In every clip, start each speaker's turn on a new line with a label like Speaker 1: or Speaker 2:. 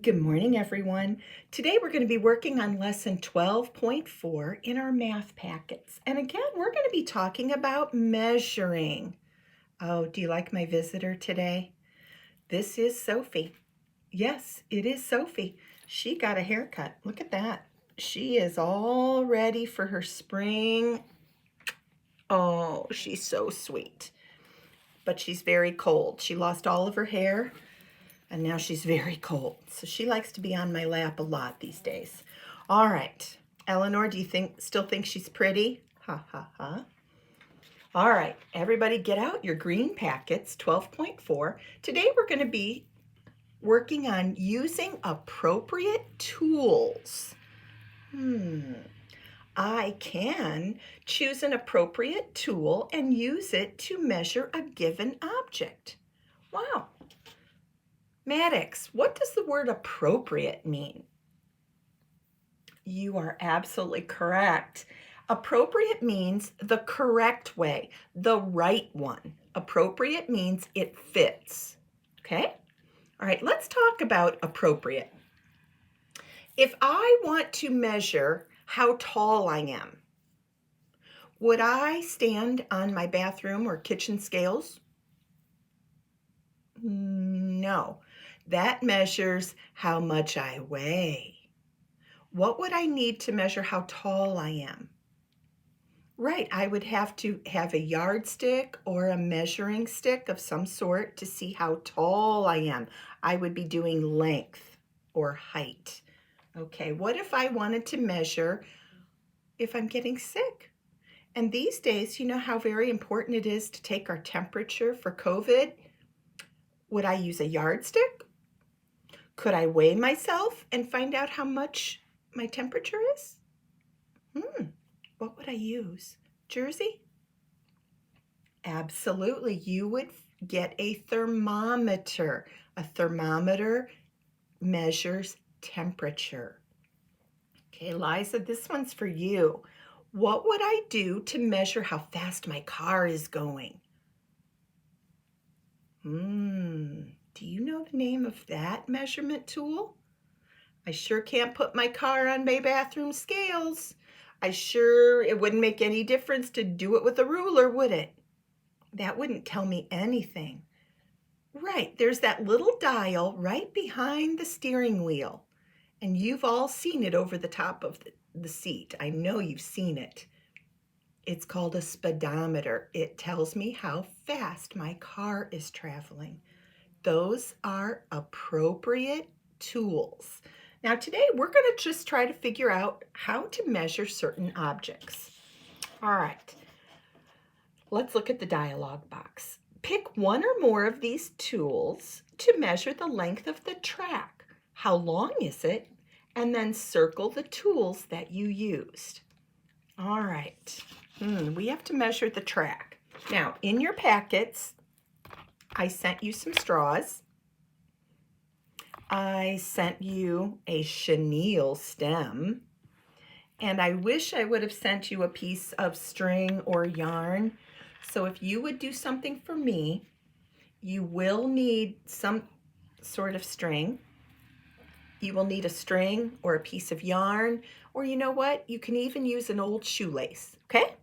Speaker 1: Good morning, everyone. Today we're going to be working on lesson 12.4 in our math packets. And again, we're going to be talking about measuring. Oh, do you like my visitor today? This is Sophie. Yes, it is Sophie. She got a haircut. Look at that. She is all ready for her spring. Oh, she's so sweet. But she's very cold. She lost all of her hair. And now she's very cold. So she likes to be on my lap a lot these days. All right. Eleanor, do you still think she's pretty? Ha ha ha. All right. Everybody get out your green packets, 12.4. Today we're going to be working on using appropriate tools. I can choose an appropriate tool and use it to measure a given object. Wow. Maddox, what does the word appropriate mean? You are absolutely correct. Appropriate means the correct way, the right one. Appropriate means it fits. Okay? All right, let's talk about appropriate. If I want to measure how tall I am, would I stand on my bathroom or kitchen scales? No, that measures how much I weigh. What would I need to measure how tall I am? Right, I would have to have a yardstick or a measuring stick of some sort to see how tall I am. I would be doing length or height. Okay, what if I wanted to measure if I'm getting sick? And these days, you know how very important it is to take our temperature for COVID? Would I use a yardstick? Could I weigh myself and find out how much my temperature is? What would I use? Jersey? Absolutely. You would get a thermometer. A thermometer measures temperature. Okay, Liza, this one's for you. What would I do to measure how fast my car is going? Do you know the name of that measurement tool? I sure can't put my car on my bathroom scales. It wouldn't make any difference to do it with a ruler, would it? That wouldn't tell me anything. Right, there's that little dial right behind the steering wheel. And you've all seen it over the top of the seat. I know you've seen it. It's called a speedometer. It tells me how fast my car is traveling. Those are appropriate tools. Now today we're going to just try to figure out how to measure certain objects. All right, let's look at the dialog box. Pick one or more of these tools to measure the length of the track. How long is it? And then circle the tools that you used. All right, we have to measure the track. Now, in your packets, I sent you some straws. I sent you a chenille stem. And I wish I would have sent you a piece of string or yarn. So if you would do something for me, you will need some sort of string. You will need a string or a piece of yarn, or you know what? You can even use an old shoelace, okay?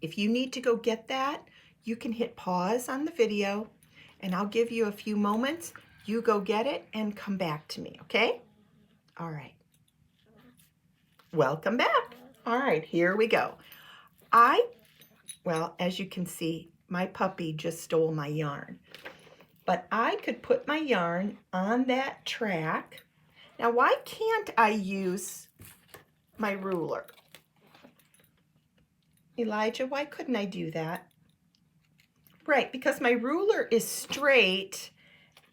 Speaker 1: If you need to go get that, you can hit pause on the video and I'll give you a few moments. You go get it and come back to me, okay? All right. Welcome back. All right, here we go. Well, as you can see, my puppy just stole my yarn. But I could put my yarn on that track. Now, why can't I use my ruler? Elijah, why couldn't I do that? Right, because my ruler is straight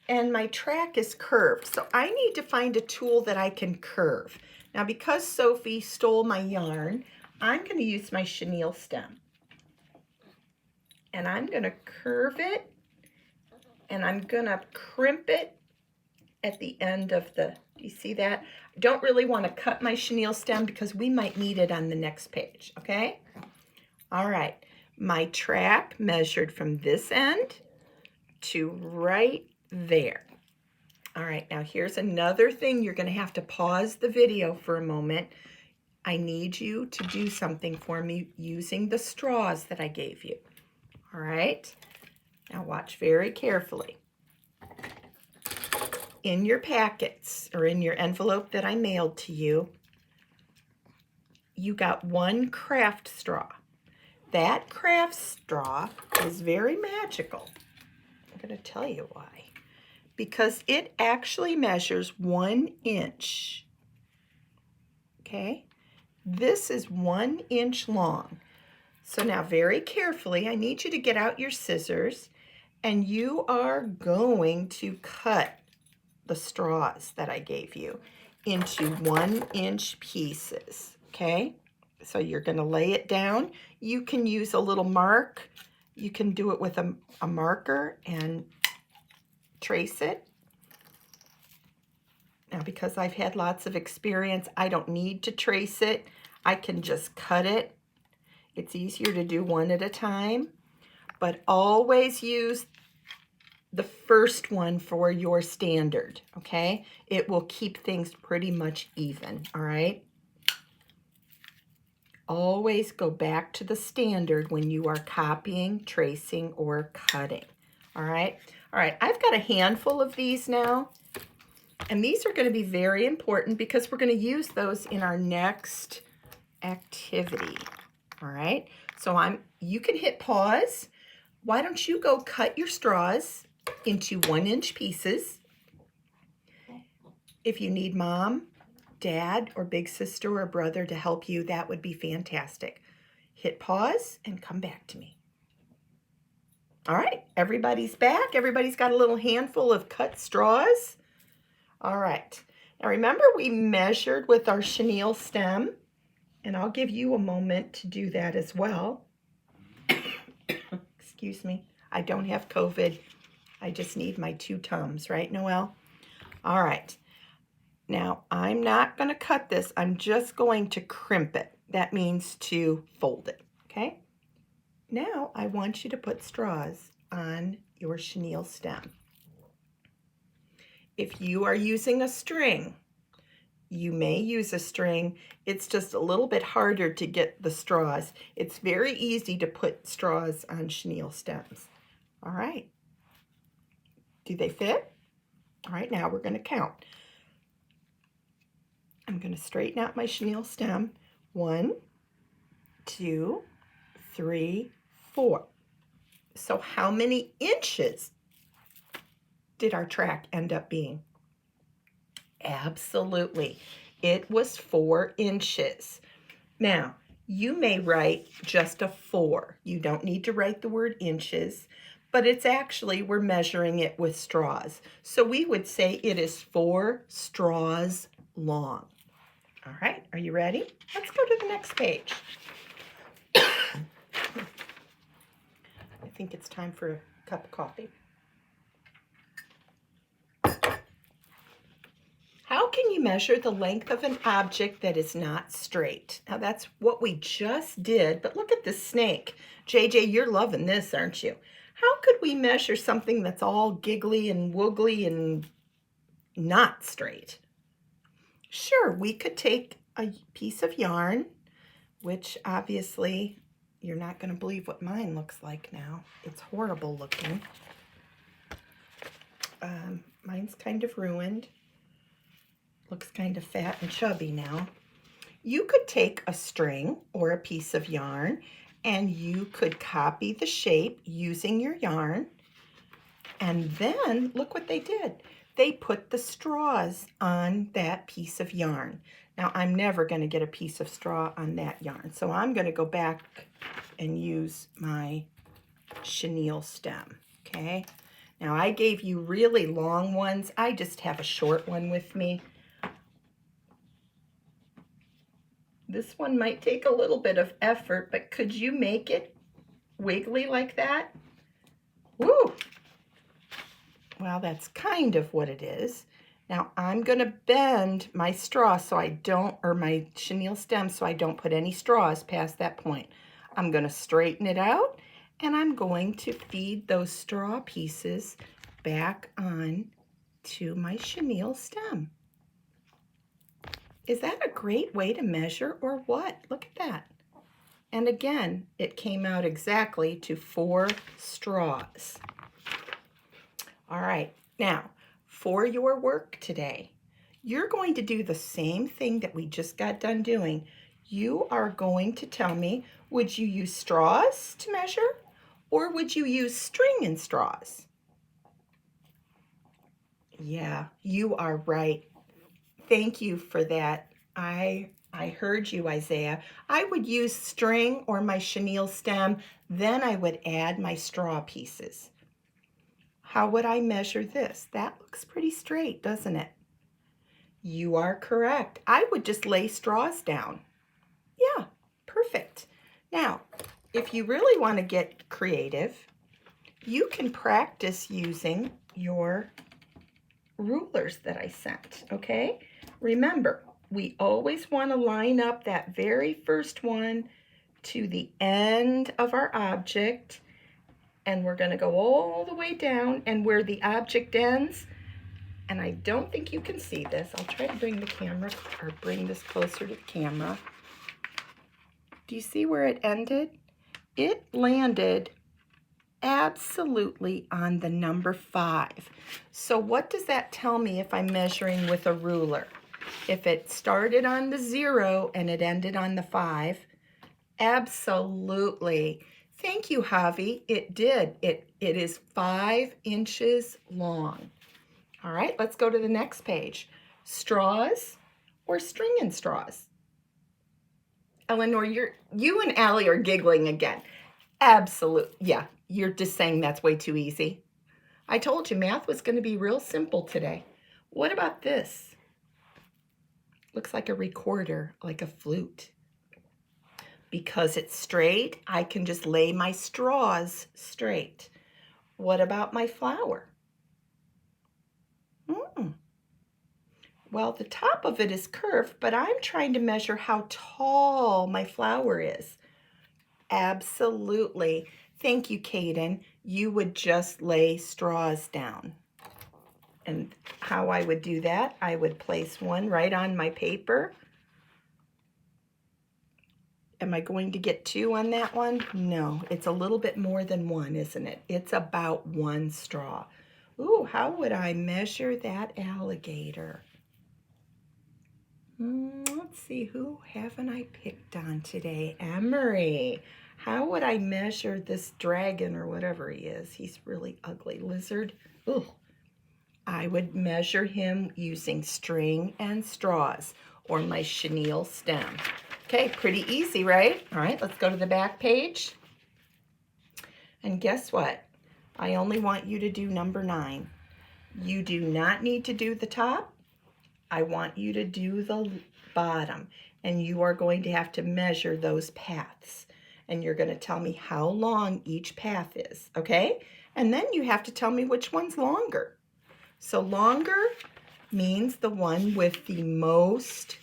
Speaker 1: and my track is curved. So I need to find a tool that I can curve. Now, because Sophie stole my yarn, I'm going to use my chenille stem. And I'm going to curve it and I'm going to crimp it at the end of do you see that? I don't really want to cut my chenille stem because we might need it on the next page, okay? All right, my track measured from this end to right there. All right, now here's another thing. You're going to have to pause the video for a moment. I need you to do something for me using the straws that I gave you. All right, now watch very carefully. In your packets or in your envelope that I mailed to you, you got one craft straw. That craft straw is very magical. I'm going to tell you why. Because it actually measures 1 inch. Okay? This is 1 inch long. So now very carefully, I need you to get out your scissors and you are going to cut the straws that I gave you into 1 inch pieces. Okay? So you're going to lay it down. You can use a little mark. You can do it with a marker and trace it. Now, because I've had lots of experience, I don't need to trace it. I can just cut it. It's easier to do one at a time, but always use the first one for your standard, okay? It will keep things pretty much even, all right? Always go back to the standard when you are copying, tracing, or cutting, all right? All right, I've got a handful of these now, and these are going to be very important because we're going to use those in our next activity, all right? So you can hit pause. Why don't you go cut your straws into 1 inch pieces? If you need mom, dad, or big sister or brother to help you, that would be fantastic. Hit pause and come back to me. All right, everybody's back. Everybody's got a little handful of cut straws. All right, now remember we measured with our chenille stem, and I'll give you a moment to do that as well. Excuse me, I don't have COVID. I just need my 2 Tums, right, Noelle? All right. Now, I'm not going to cut this. I'm just going to crimp it. That means to fold it, okay? Now, I want you to put straws on your chenille stem. If you are using a string, you may use a string. It's just a little bit harder to get the straws. It's very easy to put straws on chenille stems. All right. Do they fit? All right, now we're going to count. I'm going to straighten out my chenille stem. 1, 2, 3, 4. So how many inches did our track end up being? Absolutely. It was 4 inches. Now, you may write just a 4. You don't need to write the word inches, but it's actually, we're measuring it with straws. So we would say it is 4 straws long. All right, are you ready? Let's go to the next page. I think it's time for a cup of coffee. How can you measure the length of an object that is not straight? Now that's what we just did, but look at this snake. JJ, you're loving this, aren't you? How could we measure something that's all giggly and woogly and not straight? Sure, we could take a piece of yarn, which obviously you're not going to believe what mine looks like now. It's horrible looking. Mine's kind of ruined. Looks kind of fat and chubby now. You could take a string or a piece of yarn and you could copy the shape using your yarn. And then look what they did. They put the straws on that piece of yarn. Now I'm never going to get a piece of straw on that yarn. So I'm going to go back and use my chenille stem. Okay. Now I gave you really long ones. I just have a short one with me. This one might take a little bit of effort, but could you make it wiggly like that? Woo! Well, that's kind of what it is. Now I'm going to bend my straw so I don't, or my chenille stem so I don't put any straws past that point. I'm going to straighten it out and I'm going to feed those straw pieces back on to my chenille stem. Is that a great way to measure or what? Look at that. And again, it came out exactly to 4 straws. All right, now for your work today, you're going to do the same thing that we just got done doing. You are going to tell me, would you use straws to measure or would you use string and straws? Yeah, you are right. Thank you for that. I heard you, Isaiah. I would use string or my chenille stem, then I would add my straw pieces. How would I measure this? That looks pretty straight, doesn't it? You are correct. I would just lay straws down. Yeah, perfect. Now, if you really want to get creative, you can practice using your rulers that I sent, okay? Remember, we always want to line up that very first one to the end of our object, and we're going to go all the way down, and where the object ends, and I don't think you can see this. I'll try to bring the camera, or bring this closer to the camera. Do you see where it ended? It landed absolutely on the number 5. So what does that tell me if I'm measuring with a ruler? If it started on the 0 and it ended on the 5, absolutely. Thank you, Javi. It did. It is 5 inches long. All right, let's go to the next page. Straws or string and straws? Eleanor, you and Allie are giggling again. Absolute. Yeah, you're just saying that's way too easy. I told you math was going to be real simple today. What about this? Looks like a recorder, like a flute. Because it's straight, I can just lay my straws straight. What about my flower? Well, the top of it is curved, but I'm trying to measure how tall my flower is. Absolutely. Thank you, Caden. You would just lay straws down. And how I would do that, I would place one right on my paper. Am I going to get 2 on that one? No, it's a little bit more than 1, isn't it? It's about 1 straw. Ooh, how would I measure that alligator? Let's see, who haven't I picked on today? Emery. How would I measure this dragon or whatever he is? He's really ugly. Lizard. Ooh. I would measure him using string and straws or my chenille stem. Okay, pretty easy, right? All right, let's go to the back page. And guess what? I only want you to do number 9. You do not need to do the top. I want you to do the bottom, and you are going to have to measure those paths. And you're going to tell me how long each path is, okay? And then you have to tell me which one's longer. So longer means the one with the most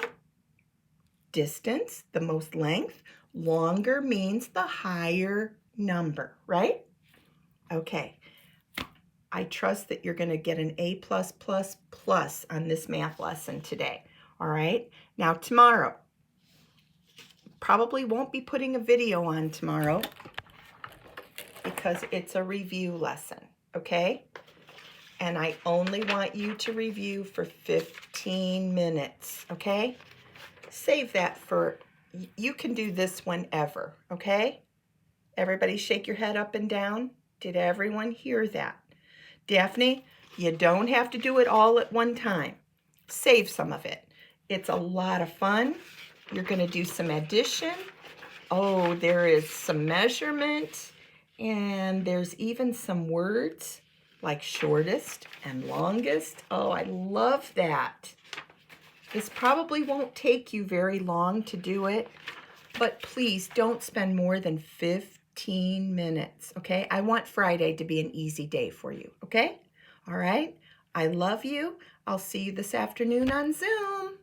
Speaker 1: distance, the most length. Longer means the higher number, right? Okay. I trust that you're going to get an A+++ on this math lesson today. All right. Now tomorrow, probably won't be putting a video on tomorrow because it's a review lesson. Okay. And I only want you to review for 15 minutes. Okay. Save that for, you can do this whenever. Okay. Everybody shake your head up and down. Did everyone hear that? Daphne, you don't have to do it all at one time. Save some of it. It's a lot of fun. You're going to do some addition. Oh, there is some measurement. And there's even some words like shortest and longest. Oh, I love that. This probably won't take you very long to do it, but please don't spend more than 15 minutes, okay? I want Friday to be an easy day for you, okay? All right? I love you. I'll see you this afternoon on Zoom.